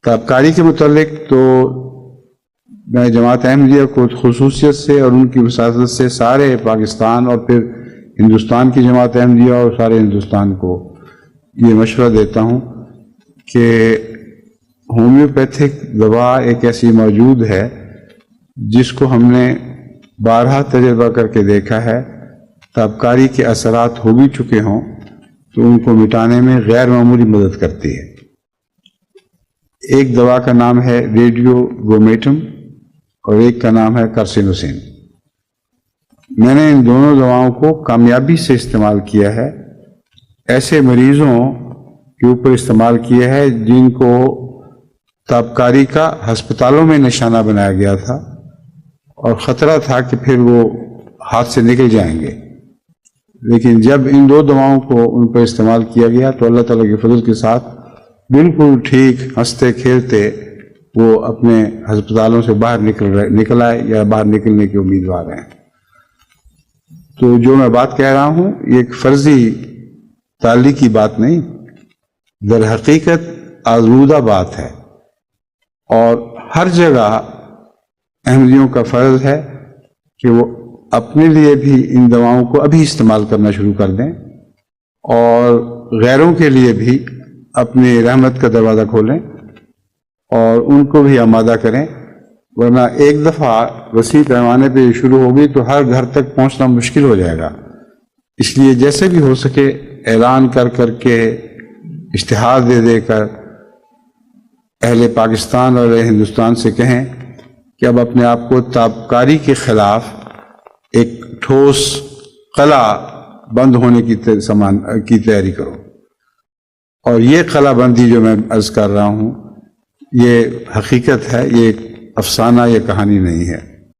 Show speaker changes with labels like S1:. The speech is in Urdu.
S1: تابکاری کے متعلق تو میں جماعت احمدیہ کو خصوصیت سے اور ان کی وساطت سے سارے پاکستان اور پھر ہندوستان کی جماعت احمدیہ اور سارے ہندوستان کو یہ مشورہ دیتا ہوں کہ ہومیوپیتھک دوا ایک ایسی موجود ہے جس کو ہم نے بارہا تجربہ کر کے دیکھا ہے. تابکاری کے اثرات ہو بھی چکے ہوں تو ان کو مٹانے میں غیر معمولی مدد کرتی ہے. ایک دوا کا نام ہے ریڈیو برومیٹم اور ایک کا نام ہے کارسینوسین. میں نے ان دونوں دواؤں کو کامیابی سے استعمال کیا ہے. ایسے مریضوں کے اوپر استعمال کیا ہے جن کو تابکاری کا ہسپتالوں میں نشانہ بنایا گیا تھا اور خطرہ تھا کہ پھر وہ ہاتھ سے نکل جائیں گے. لیکن جب ان دو دواؤں کو ان پر استعمال کیا گیا تو اللہ تعالیٰ کے فضل کے ساتھ بالکل ٹھیک ہنستے کھیلتے وہ اپنے ہسپتالوں سے باہر نکل آئے یا باہر نکلنے کی امیدوار ہیں. تو جو میں بات کہہ رہا ہوں یہ ایک فرضی تعلیق کی بات نہیں، در حقیقت آزمودہ بات ہے. اور ہر جگہ احمدیوں کا فرض ہے کہ وہ اپنے لیے بھی ان دواؤں کو ابھی استعمال کرنا شروع کر دیں اور غیروں کے لیے بھی اپنی رحمت کا دروازہ کھولیں اور ان کو بھی آمادہ کریں، ورنہ ایک دفعہ وسیع پیمانے پہ یہ شروع ہوگی تو ہر گھر تک پہنچنا مشکل ہو جائے گا. اس لیے جیسے بھی ہو سکے اعلان کر کے اشتہار دے کر اہل پاکستان اور اہل ہندوستان سے کہیں کہ اب اپنے آپ کو تابکاری کے خلاف ایک ٹھوس قلعہ بند ہونے کی تیاری کرو. اور یہ قلعہ بندی جو میں عرض کر رہا ہوں یہ حقیقت ہے، یہ ایک افسانہ یا کہانی نہیں ہے.